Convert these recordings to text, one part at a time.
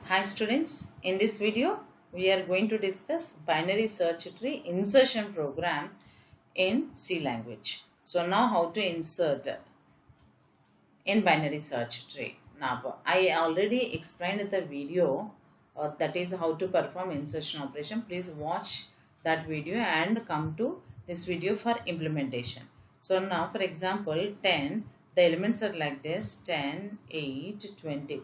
Hi students, in this video we are going to discuss binary search tree insertion program in C language. So now how to insert in binary search tree. Now I already explained the video that is how to perform insertion operation. Please watch that video and come to this video for implementation. So now for example 10, the elements are like this 10, 8, 20.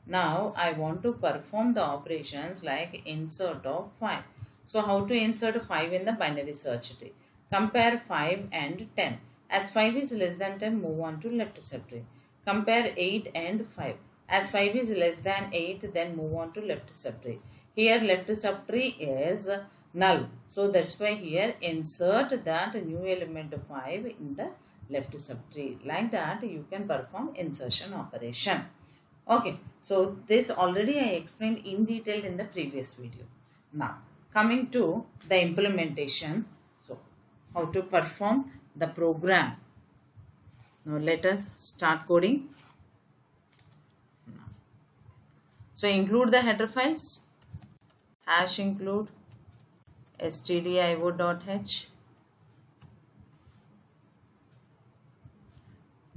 Now I want to perform the operations like insert of 5. So how to insert 5 in the binary search tree? Compare 5 and 10. As 5 is less than 10, move on to left subtree. Compare 8 and 5. As 5 is less than 8, then move on to left subtree. Here left subtree is null. So that's why here insert that new element 5 in the left subtree. Like that you can perform insertion operation. Okay, so this already I explained in detail in the previous video. Now coming to the implementation. So how to perform the program. Now let us start coding. So include the header files. Hash include stdio.h.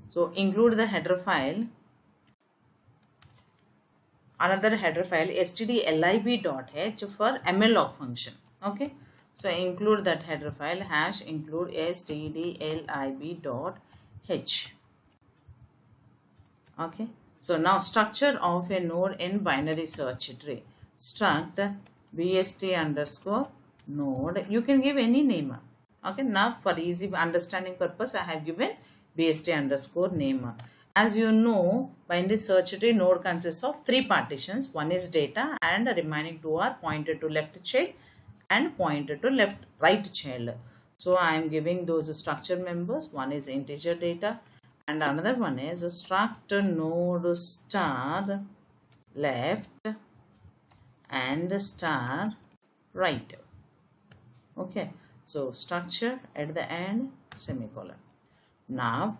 So include the header file. Another header file stdlib.h for mlog function. Okay, so include that header file hash include stdlib.h. Okay, so now structure of a node in binary search tree. Struct BST underscore node. You can give any name. Okay, now for easy understanding purpose I have given BST underscore name. As you know, binary search tree node consists of 3 partitions. One is data and the remaining 2 are pointed to left child and pointed to right child. So I am giving those structure members. One is integer data and another one is struct node star left and star right. Okay, so structure at the end semicolon. Now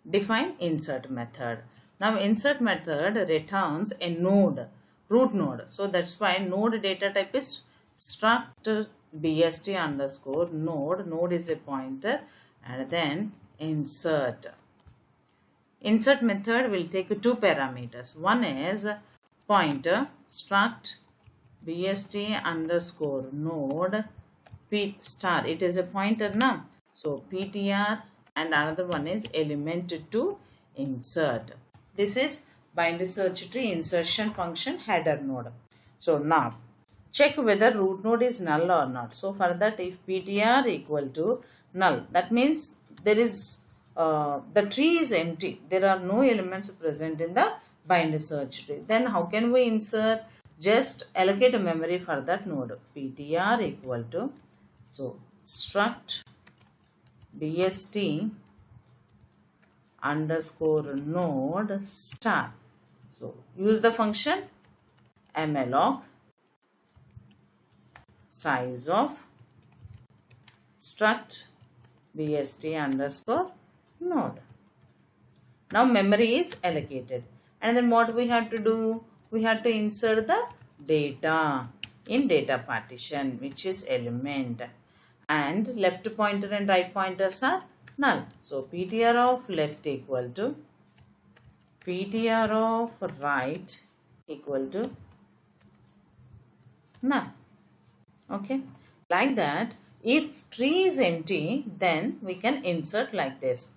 define insert method. Now insert method returns a node, root node. So that's why node data type is struct BST underscore node. Node is a pointer and then insert. Insert method will take 2 parameters. One is pointer struct BST underscore node P star. It is a pointer now. So PTR. And another one is element to insert. This is binary search tree insertion function header node. So now check whether root node is null or not. So for that, if ptr equal to null, that means there is the tree is empty. There are no elements present in the binary search tree. Then how can we insert? Just allocate a memory for that node. Ptr equal to so struct BST underscore node star. So use the function mlog size of struct BST underscore node. Now memory is allocated. And then what we have to do? We have to insert the data in data partition, which is element. And left pointer and right pointers are null. So ptr of left equal to ptr of right equal to null. Okay, like that. If tree is empty, then we can insert like this.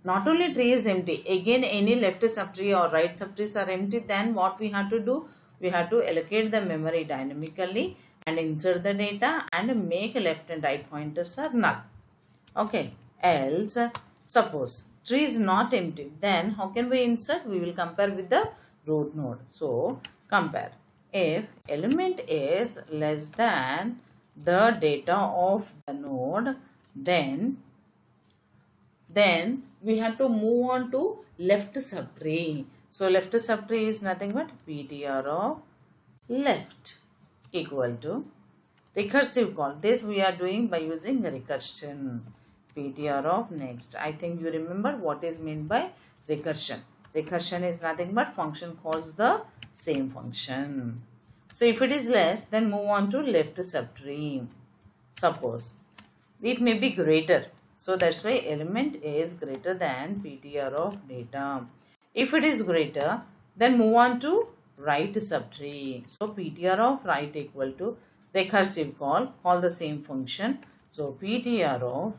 Not only tree is empty, again any left subtree or right subtrees are empty, then what we have to do? We have to allocate the memory dynamically and insert the data and make left and right pointers are null. Okay, else suppose tree is not empty, then how can we insert? We will compare with the root node. So compare. If element is less than the data of the node, then we have to move on to left subtree. So left subtree is nothing but ptr of left equal to recursive call. This we are doing by using recursion. ptr of next. I think you remember what is meant by recursion. Recursion is nothing but function calls the same function. So if it is less, then move on to left subtree. Suppose it may be greater. So that's why element is greater than ptr of data. If it is greater, then move on to right subtree. So ptr of right equal to recursive call the same function. So ptr of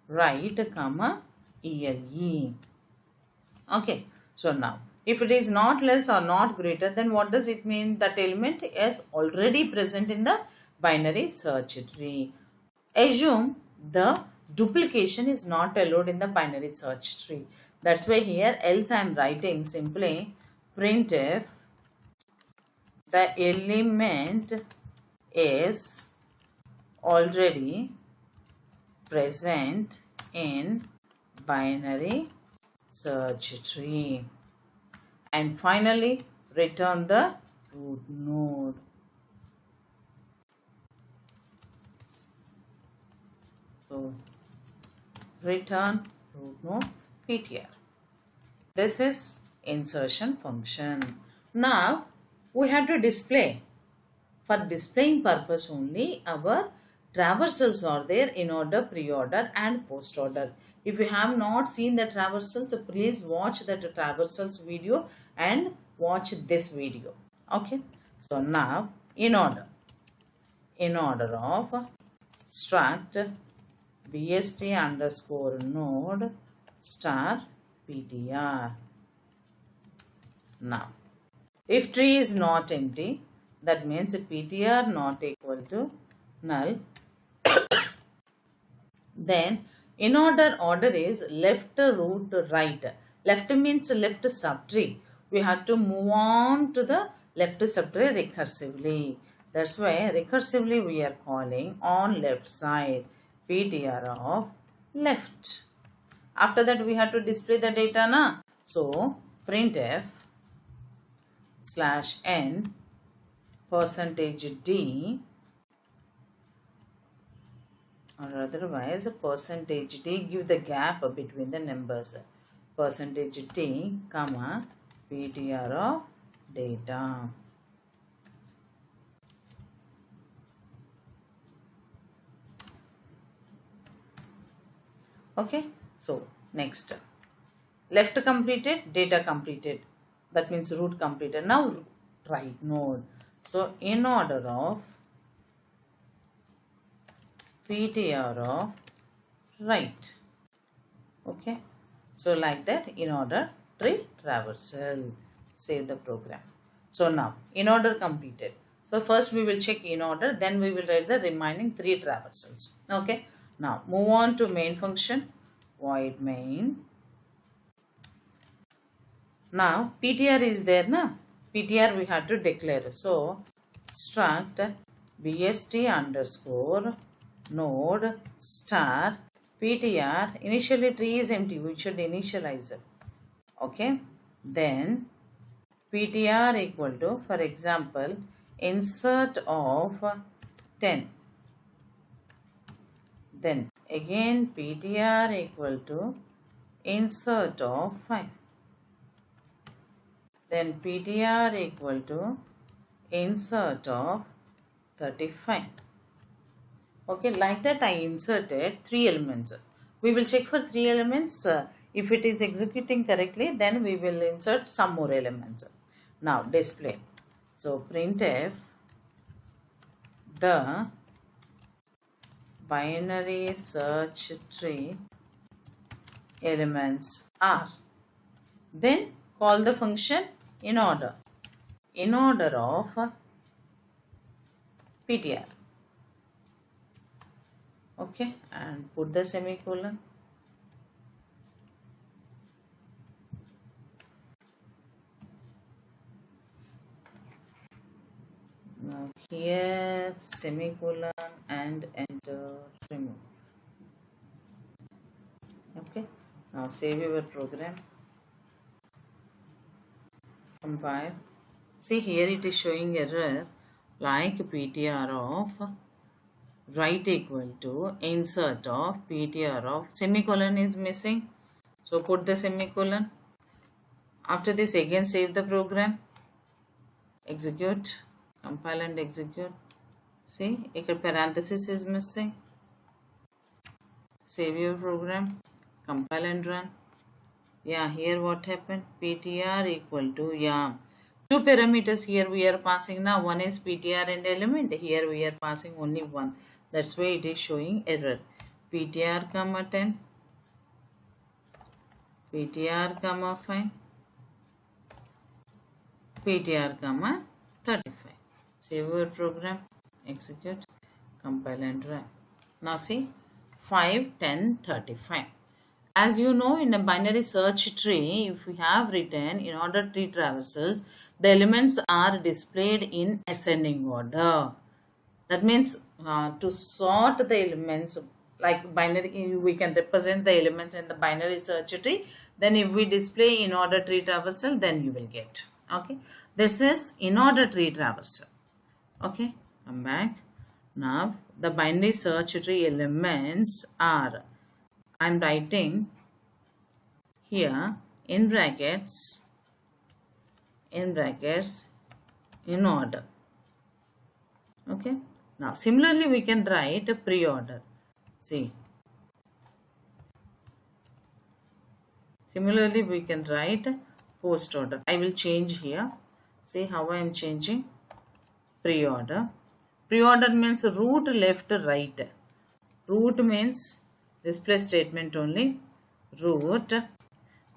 right comma ele. Okay, so now if it is not less or not greater, then what does it mean? That element is already present in the binary search tree. Assume the duplication is not allowed in the binary search tree. That's why here else I am writing simply printf the element is already present in binary search tree, and finally return the root node. So return root node ptr. This is insertion function. Now we have to display. For displaying purpose only, our traversals are there in order, pre-order and post-order. If you have not seen the traversals, please watch the traversals video and watch this video. Okay. So now in order of struct BST underscore node star ptr. Now if tree is not empty, that means ptr not equal to null, then in order is left root right. Left means left subtree. We have to move on to the left subtree recursively. That's why recursively we are calling on left side ptr of left. After that we have to display the data na. So printf /n %d or otherwise %d, give the gap between the numbers, %d comma ptr of data. Okay, so next left completed, data completed, that means root completed. Now right node. So in order of ptr of right. Okay, so like that in order tree traversal. Save the program. So now in order completed. So first we will check in order, then we will write the remaining 3 traversals. Okay, now move on to main function, void main. Now ptr is there na, ptr we have to declare. So struct bst underscore node star ptr. Initially tree is empty, we should initialize it. Okay, then ptr equal to, for example, insert of 10. Then again ptr equal to insert of 5. Then ptr equal to insert of 35. Okay, like that I inserted 3 elements. We will check for 3 elements. If it is executing correctly, then we will insert some more elements. Now display. So printf the binary search tree elements are. Then call the function in order of ptr. Okay, and put the semicolon. Now here semicolon and enter remove. Okay, now save your program, compile. See here it is showing error like ptr of right equal to insert of ptr of, semicolon is missing. So put the semicolon. After this, again save the program, execute, compile and execute. See, a parenthesis is missing. Save your program, compile and run. Yeah, here what happened? PTR equal to, yeah, two parameters here we are passing now. One is PTR and element. Here we are passing only one. That's why it is showing error. PTR comma 10, PTR comma 5, PTR comma 35. Save your program, execute, compile and run. Now see, 5, 10, 35. As you know, in a binary search tree, if we have written in order tree traversals, the elements are displayed in ascending order. That means to sort the elements, like binary, we can represent the elements in the binary search tree. Then if we display in order tree traversal, then you will get. Okay, this is in order tree traversal. Okay, come back. Now the binary search tree elements are, I am writing here in brackets in order. Okay, now similarly we can write a pre-order. See, similarly we can write post order. I will change here. See how I am changing. Pre-order. Pre-order means root, left, right. Root means display statement only. Root,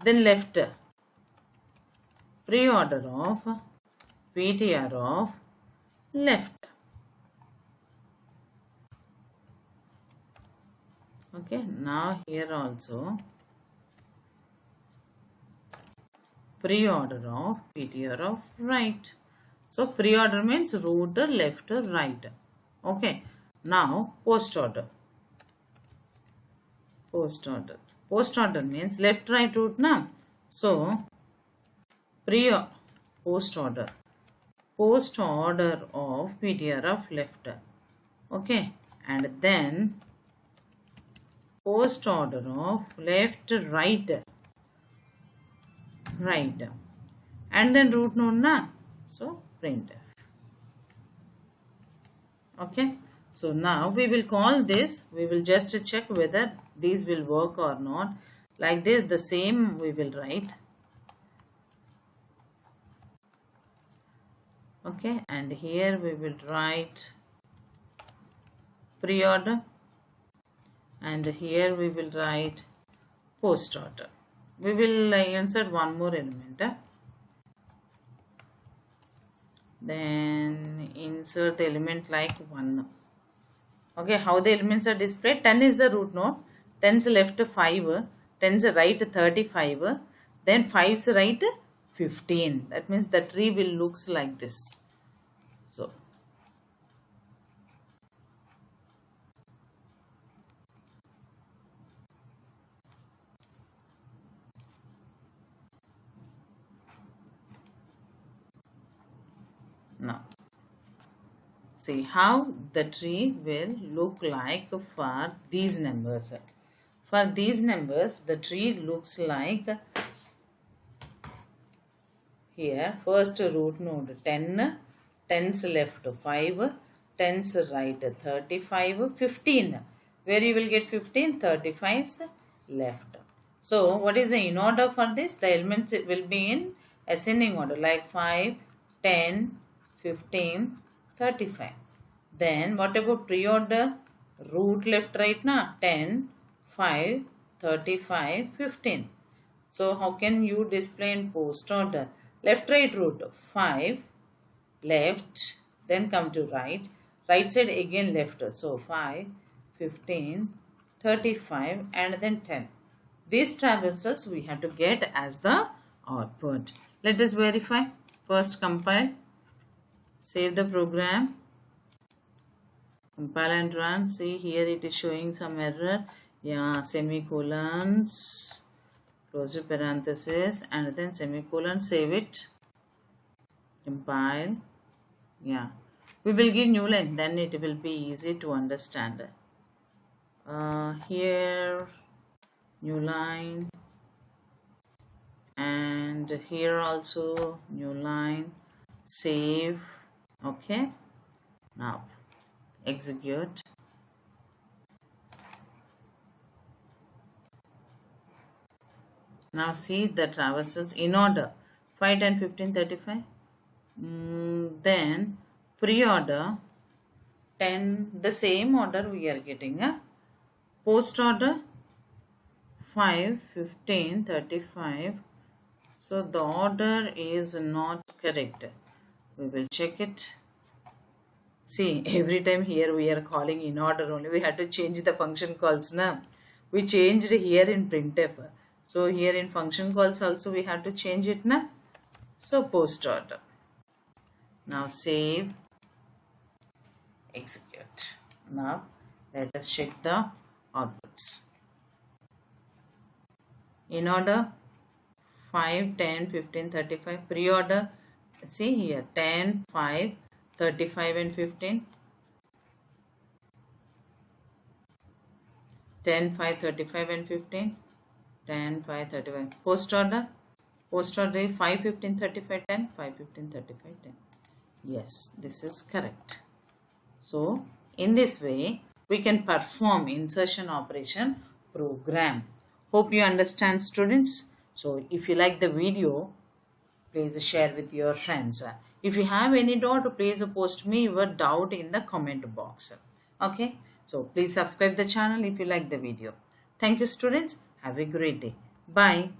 then left. Pre-order of PTR of left. Okay, now here also pre-order of PTR of right. So pre-order means root, left, right. Okay, now post order. Post order. Post order means left, right, root now. So post order. Post order of PTR of left. Okay, and then post order of left, right, and then root node na. So printf. Okay, so now we will call this. We will just check whether these will work or not. Like this, the same we will write. Okay, and here we will write pre-order, and here we will write post order. We will insert one more element. Then insert the element like 1. Okay, how the elements are displayed? 10 is the root node, 10's left 5, 10's right 35, then 5's right 15. That means the tree will looks like this. So now see how the tree will look like for these numbers. For these numbers, the tree looks like here. First root node 10, 10's left 5, 10's right 35, 15. Where you will get 15? 35's left. So what is the in order for this? The elements will be in ascending order, like 5, 10, 15, 35. Then what about pre-order? Root left, right na? 10, 5, 35, 15. So how can you display in post order? Left, right, root 5, left, then come to right. Right side again left. So 5, 15, 35 and then 10. These traversals we have to get as the output. Let us verify. First compile. Save the program. Compile and run. See here it is showing some error. Yeah, semicolons. Close the parenthesis and then semicolon. Save it. Compile. Yeah. We will give new line. Then it will be easy to understand. Here new line. and here also new line, save. Okay, now execute. Now see the traversals in order 5, 10, 15, 35. Then pre-order 10, the same order we are getting. Post order 5, 15, 35. So the order is not correct. We will check it. See, every time here we are calling in order only. We had to change the function calls now. We changed here in printf. So here in function calls also we had to change it now. So post order. Now save, execute. Now let us check the outputs. In order 5, 10, 15, 35. Pre-order, see here 10, 5, 35 and 15. 10, 5, 35 and 15. 10, 5, 35. Post order is 5, 15, 35, 10. 5, 15, 35, 10. Yes, this is correct. So, in this way, we can perform insertion operation program. Hope you understand, students. So, if you like the video, please share with your friends. If you have any doubt, please post me your doubt in the comment box. Okay. So, please subscribe the channel if you like the video. Thank you, students. Have a great day. Bye.